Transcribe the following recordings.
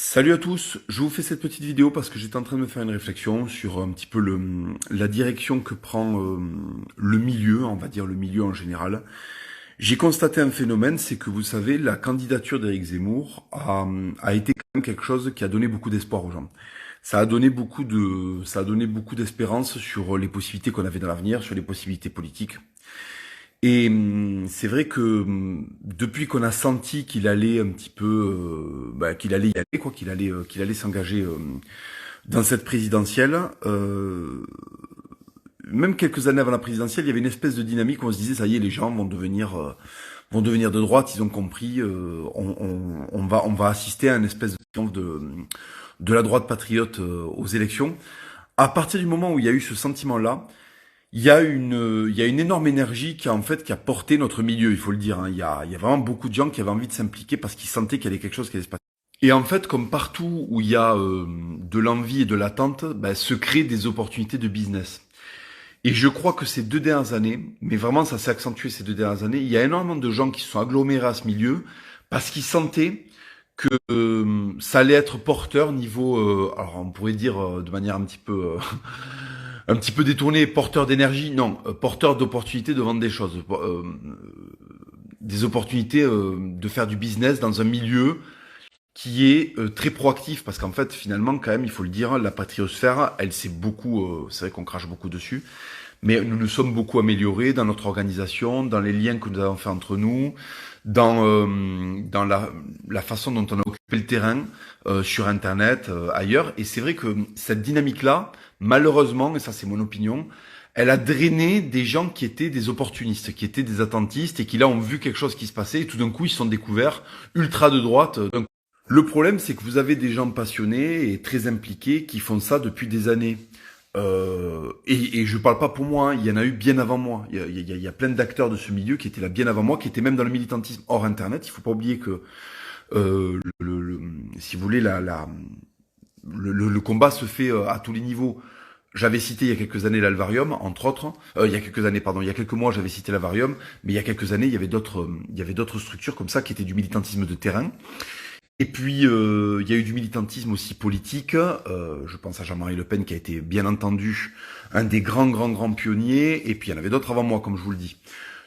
Salut à tous, je vous fais cette petite vidéo parce que j'étais en train de me faire une réflexion sur un petit peu la direction que prend le milieu, on va dire le milieu en général. J'ai constaté un phénomène, c'est que vous savez, la candidature d'Éric Zemmour a été quand même quelque chose qui a donné beaucoup d'espoir aux gens. Ça a donné beaucoup d'espérance sur les possibilités qu'on avait dans l'avenir, sur les possibilités politiques. Et c'est vrai que depuis qu'on a senti qu'il allait un petit peu, qu'il allait y aller, quoi, qu'il allait s'engager dans cette présidentielle, même quelques années avant la présidentielle, il y avait une espèce de dynamique où on se disait ça y est, les gens vont devenir de droite, ils ont compris, on va assister à une espèce de triomphe de la droite patriote aux élections. À partir du moment où il y a eu ce sentiment-là, il y a une énorme énergie qui a porté notre milieu, il faut le dire, hein. Il y a vraiment beaucoup de gens qui avaient envie de s'impliquer parce qu'ils sentaient qu'il y avait quelque chose qui allait se passer. Et en fait, comme partout où il y a de l'envie et de l'attente, se créent des opportunités de business. Et je crois que ces 2 dernières années, mais vraiment ça s'est accentué ces 2 dernières années, il y a énormément de gens qui se sont agglomérés à ce milieu parce qu'ils sentaient que ça allait être porteur niveau, alors on pourrait dire de manière un petit peu détourné, porteur d'énergie, non, porteur d'opportunités de vendre des choses, des opportunités de faire du business dans un milieu qui est très proactif, parce qu'en fait, finalement, quand même, il faut le dire, la patriosphère, elle s'est beaucoup, c'est vrai qu'on crache beaucoup dessus, mais nous nous sommes beaucoup améliorés dans notre organisation, dans les liens que nous avons fait entre nous, dans la façon dont on a occupé le terrain sur Internet, ailleurs. Et c'est vrai que cette dynamique-là, malheureusement, et ça c'est mon opinion, elle a drainé des gens qui étaient des opportunistes, qui étaient des attentistes et qui là ont vu quelque chose qui se passait et tout d'un coup ils se sont découverts ultra de droite. Le problème, c'est que vous avez des gens passionnés et très impliqués qui font ça depuis des années. Et je parle pas pour moi, hein, il y en a eu bien avant moi. Il y a plein d'acteurs de ce milieu qui étaient là bien avant moi, qui étaient même dans le militantisme hors Internet. Il faut pas oublier que, si vous voulez, le combat se fait à tous les niveaux. J'avais cité il y a quelques années l'Alvarium, entre autres. Il y a quelques années, pardon, il y a quelques mois, j'avais cité l'Alvarium, mais il y a quelques années, il y avait d'autres structures comme ça qui étaient du militantisme de terrain. Et puis, il y a eu du militantisme aussi politique. Je pense à Jean-Marie Le Pen qui a été, bien entendu, un des grands pionniers. Et puis, il y en avait d'autres avant moi, comme je vous le dis.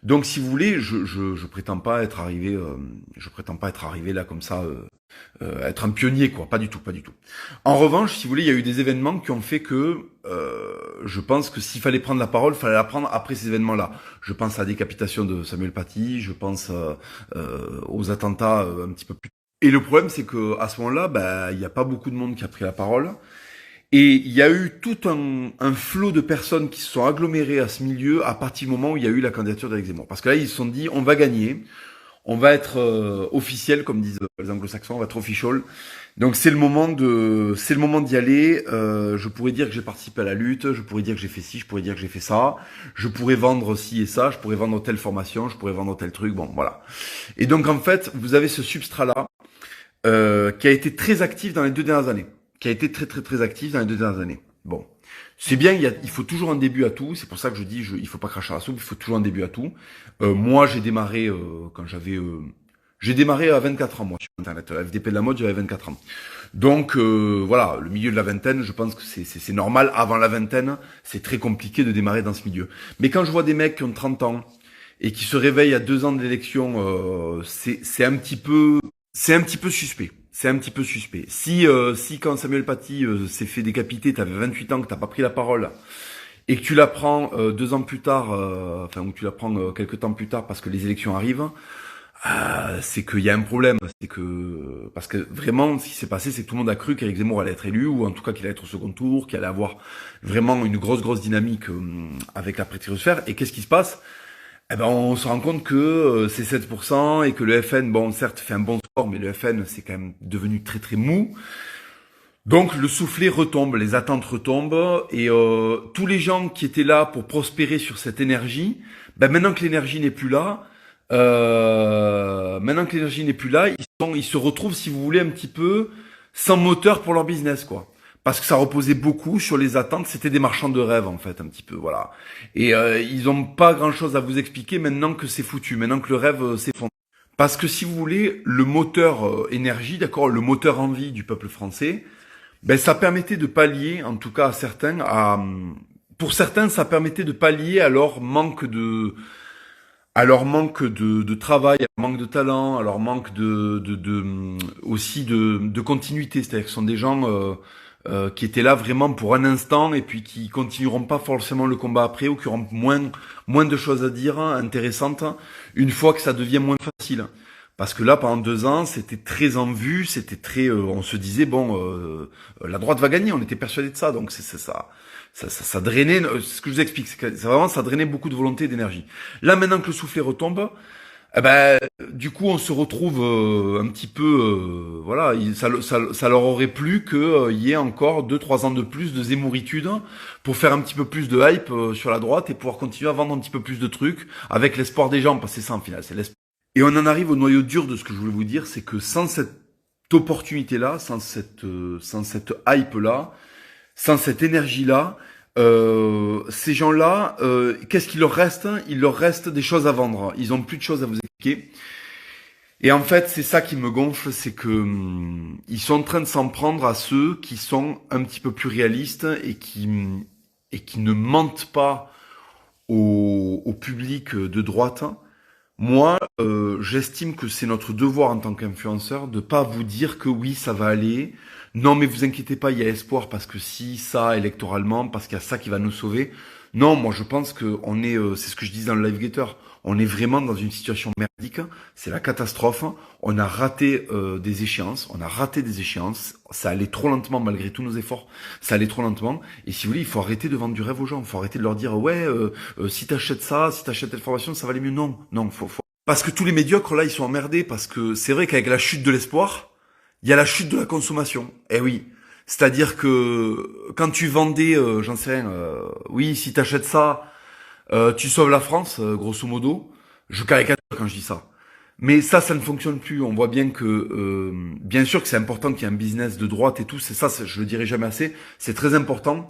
Donc, si vous voulez, je prétends pas être arrivé, là comme ça, être un pionnier, quoi. Pas du tout, pas du tout. En revanche, si vous voulez, il y a eu des événements qui ont fait que, je pense que s'il fallait prendre la parole, il fallait la prendre après ces événements-là. Je pense à la décapitation de Samuel Paty, je pense aux attentats un petit peu plus. Et le problème, c'est que à ce moment-là, il n'y a pas beaucoup de monde qui a pris la parole. Et il y a eu tout un flot de personnes qui se sont agglomérées à ce milieu à partir du moment où il y a eu la candidature d'Éric Zemmour. Parce que là, ils se sont dit, on va gagner, on va être officiel, comme disent les anglo-saxons, on va être official. Donc c'est le moment d'y aller. Je pourrais dire que j'ai participé à la lutte, je pourrais dire que j'ai fait ci, je pourrais dire que j'ai fait ça, je pourrais vendre ci et ça, je pourrais vendre telle formation, je pourrais vendre tel truc, bon voilà. Et donc en fait, vous avez ce substrat-là qui a été très actif dans les 2 dernières années. Qui a été très actif dans les 2 dernières années. Bon. C'est bien, il faut toujours un début à tout. C'est pour ça que je dis, il faut pas cracher à la soupe, il faut toujours un début à tout. Moi, j'ai démarré j'ai démarré à 24 ans, moi, sur Internet. FDP de la mode, j'avais 24 ans. Donc, voilà, le milieu de la vingtaine, je pense que c'est normal. Avant la vingtaine, c'est très compliqué de démarrer dans ce milieu. Mais quand je vois des mecs qui ont 30 ans et qui se réveillent à 2 ans de l'élection, c'est un petit peu suspect. C'est un petit peu suspect. Si quand Samuel Paty s'est fait décapiter, t'avais 28 ans, que t'as pas pris la parole, et que tu la prends 2 ans plus tard, ou tu la prends quelques temps plus tard parce que les élections arrivent, c'est qu'il y a un problème. Parce que vraiment, ce qui s'est passé, c'est que tout le monde a cru qu'Éric Zemmour allait être élu, ou en tout cas qu'il allait être au second tour, qu'il allait avoir vraiment une grosse dynamique avec la patriosphère. Et qu'est-ce qui se passe? On se rend compte que c'est 7% et que le FN, bon, certes, fait un bon score, mais le FN, c'est quand même devenu très mou. Donc, le soufflet retombe, les attentes retombent, et tous les gens qui étaient là pour prospérer sur cette énergie, maintenant que l'énergie n'est plus là, ils se retrouvent, si vous voulez, un petit peu sans moteur pour leur business, quoi. Parce que ça reposait beaucoup sur les attentes, c'était des marchands de rêve en fait, un petit peu, voilà. Et ils ont pas grand-chose à vous expliquer maintenant que c'est foutu, maintenant que le rêve s'effondre. Parce que si vous voulez, le moteur énergie, d'accord, le moteur envie du peuple français, ben ça permettait de pallier, en tout cas à certains, pour certains, ça permettait de pallier à leur manque de travail, à leur manque de talent, à leur manque aussi de continuité. C'est-à-dire que ce sont des gens qui étaient là vraiment pour un instant et puis qui continueront pas forcément le combat après ou qui auront moins de choses à dire intéressantes une fois que ça devient moins facile. Parce que là, pendant 2 ans, c'était très en vue, c'était très, on se disait bon, la droite va gagner, on était persuadé de ça, donc c'est ça. Ça drainait, ce que je vous explique, c'est que vraiment ça drainait beaucoup de volonté et d'énergie. Là maintenant que le soufflet retombe, eh ben du coup on se retrouve un petit peu, voilà, ça leur aurait plu que y ait encore 2, 3 ans de plus de zémouritude pour faire un petit peu plus de hype sur la droite et pouvoir continuer à vendre un petit peu plus de trucs avec l'espoir des gens, parce que c'est ça en final, c'est l'espoir. Et on en arrive au noyau dur de ce que je voulais vous dire, c'est que sans cette opportunité-là, sans cette hype-là, sans cette énergie-là, ces gens-là, qu'est-ce qu'il leur reste? Il leur reste des choses à vendre. Ils ont plus de choses à vous expliquer. Et en fait, c'est ça qui me gonfle, c'est que ils sont en train de s'en prendre à ceux qui sont un petit peu plus réalistes et qui ne mentent pas au public de droite. Moi, j'estime que c'est notre devoir en tant qu'influenceur de pas vous dire que oui, ça va aller. Non, mais vous inquiétez pas, il y a espoir parce que si ça électoralement, parce qu'il y a ça qui va nous sauver. Non, moi je pense que on est, c'est ce que je disais dans le Live Gator, on est vraiment dans une situation merdique. C'est la catastrophe. On a raté des échéances, on a raté des échéances. Ça allait trop lentement malgré tous nos efforts. Ça allait trop lentement. Et si vous voulez, il faut arrêter de vendre du rêve aux gens. Il faut arrêter de leur dire ouais, si t'achètes ça, si t'achètes telle formation, ça va aller mieux. Non, non, faut. Parce que tous les médiocres là, ils sont emmerdés parce que c'est vrai qu'avec la chute de l'espoir, il y a la chute de la consommation. Eh oui. C'est-à-dire que quand tu vendais, j'en sais rien, oui, si t'achètes ça, tu sauves la France, grosso modo. Je caricature quand je dis ça. Mais ça ne fonctionne plus. On voit bien que, bien sûr que c'est important qu'il y ait un business de droite et tout. C'est ça, je le dirai jamais assez. C'est très important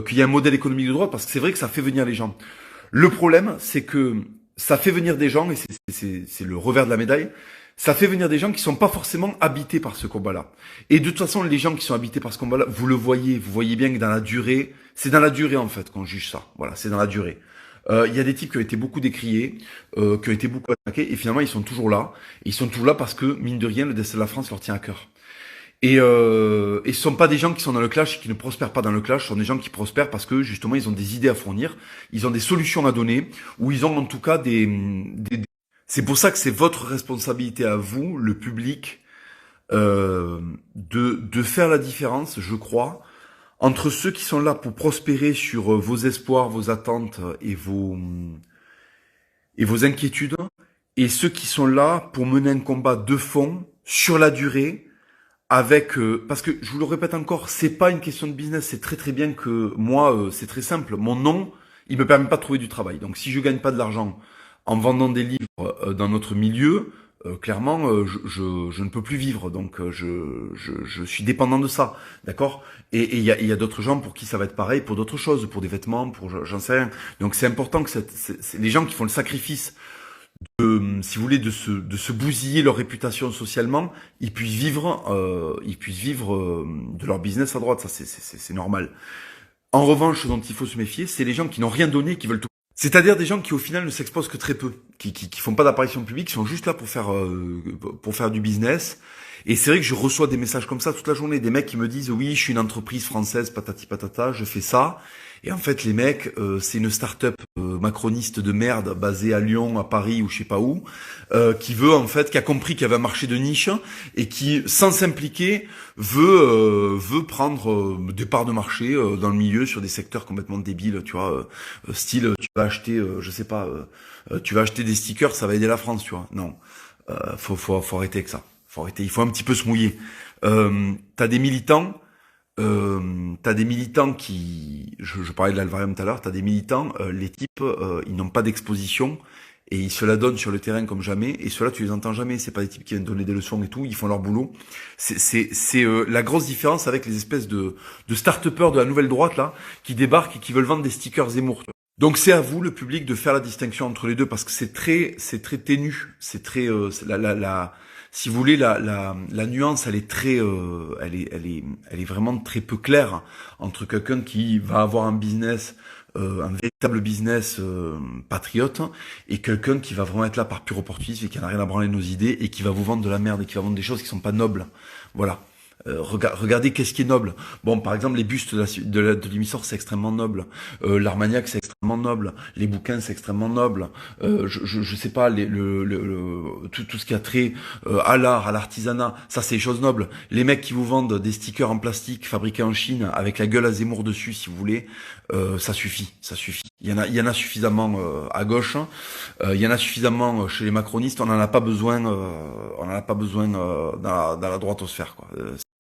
qu'il y ait un modèle économique de droite parce que c'est vrai que ça fait venir les gens. Le problème, c'est que ça fait venir des gens, et c'est le revers de la médaille, ça fait venir des gens qui sont pas forcément habités par ce combat-là. Et de toute façon, les gens qui sont habités par ce combat-là, vous voyez bien que dans la durée, c'est dans la durée en fait qu'on juge ça. Voilà, c'est dans la durée. Il y a des types qui ont été beaucoup décriés, qui ont été beaucoup attaqués, et finalement ils sont toujours là. Et ils sont toujours là parce que, mine de rien, le destin de la France leur tient à cœur. Et ce sont pas des gens qui sont dans le clash et qui ne prospèrent pas dans le clash, ce sont des gens qui prospèrent parce que justement ils ont des idées à fournir, ils ont des solutions à donner, ou ils ont en tout cas c'est pour ça que c'est votre responsabilité à vous, le public, de faire la différence, je crois, entre ceux qui sont là pour prospérer sur vos espoirs, vos attentes et vos inquiétudes, et ceux qui sont là pour mener un combat de fond sur la durée avec parce que je vous le répète encore, c'est pas une question de business, c'est très très bien que moi c'est très simple, mon nom, il me permet pas de trouver du travail. Donc si je gagne pas de l'argent en vendant des livres dans notre milieu, clairement je ne peux plus vivre. Donc je suis dépendant de ça, d'accord. Et il y a d'autres gens pour qui ça va être pareil, pour d'autres choses, pour des vêtements, pour j'en sais rien. Donc c'est important que les gens qui font le sacrifice si vous voulez, de se bousiller leur réputation socialement, ils puissent vivre de leur business à droite. Ça, c'est normal. En revanche, ce dont il faut se méfier, c'est les gens qui n'ont rien donné, qui veulent tout. C'est-à-dire des gens qui, au final, ne s'exposent que très peu, qui font pas d'apparition publique, qui sont juste là pour faire du business. Et c'est vrai que je reçois des messages comme ça toute la journée, des mecs qui me disent oui, je suis une entreprise française, patati patata, je fais ça. Et en fait, les mecs, c'est une start-up macroniste de merde basée à Lyon, à Paris ou je sais pas où, qui a compris qu'il y avait un marché de niche et qui, sans s'impliquer, veut prendre des parts de marché dans le milieu sur des secteurs complètement débiles, tu vois, style tu vas acheter, je sais pas, tu vas acheter des stickers, ça va aider la France, tu vois. Non, faut arrêter avec ça. Faut arrêter. Il faut un petit peu se mouiller. T'as des militants. T'as des militants qui, je parlais de l'Alvarium tout à l'heure, t'as des militants, les types, ils n'ont pas d'exposition et ils se la donnent sur le terrain comme jamais. Et ceux-là, tu les entends jamais. C'est pas des types qui viennent donner des leçons et tout. Ils font leur boulot. C'est la grosse différence avec les espèces de start-upers de la nouvelle droite là, qui débarquent et qui veulent vendre des stickers Zemmour. Donc c'est à vous, le public, de faire la distinction entre les deux parce que c'est très ténu, c'est très, si vous voulez, la nuance, elle est très, elle est vraiment très peu claire entre quelqu'un qui va avoir un business, un véritable business patriote, et quelqu'un qui va vraiment être là par pur opportunisme et qui n'a rien à branler de nos idées et qui va vous vendre de la merde et qui va vendre des choses qui sont pas nobles. Voilà. Regardez qu'est-ce qui est noble. Bon, par exemple, les bustes de l'émissaire, c'est extrêmement noble. L'Armagnac, c'est extrêmement noble. Les bouquins, c'est extrêmement noble. Je sais pas, tout ce qui a trait à l'art, à l'artisanat, ça, c'est des choses nobles. Les mecs qui vous vendent des stickers en plastique fabriqués en Chine avec la gueule à Zemmour dessus, si vous voulez, ça suffit, ça suffit. Il y en a suffisamment à gauche. Il y en a suffisamment chez les macronistes. On n'en a pas besoin. On n'en a pas besoin dans la droitosphère, quoi.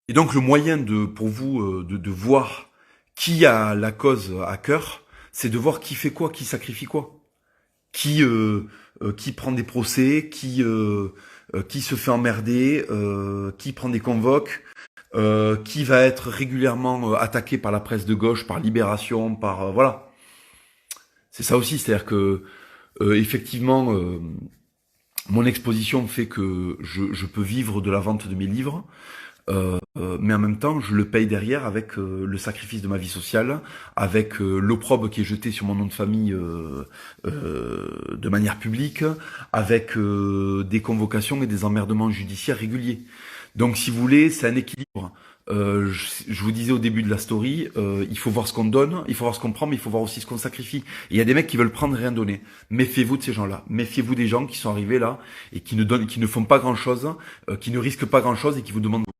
Et donc le moyen pour vous de voir qui a la cause à cœur, c'est de voir qui fait quoi, qui sacrifie quoi, qui prend des procès, qui se fait emmerder, qui prend des convoques, qui va être régulièrement attaqué par la presse de gauche, par Libération, par voilà. C'est ça aussi, c'est-à-dire que effectivement, mon exposition fait que je peux vivre de la vente de mes livres. Mais en même temps, je le paye derrière avec le sacrifice de ma vie sociale, avec l'opprobre qui est jeté sur mon nom de famille de manière publique, avec des convocations et des emmerdements judiciaires réguliers. Donc, si vous voulez, c'est un équilibre. Je vous disais au début de la story, il faut voir ce qu'on donne, il faut voir ce qu'on prend, mais il faut voir aussi ce qu'on sacrifie. Et il y a des mecs qui veulent prendre et rien donner. Méfiez-vous de ces gens-là. Méfiez-vous des gens qui sont arrivés là et qui ne font pas grand-chose, qui ne risquent pas grand-chose et qui vous demandent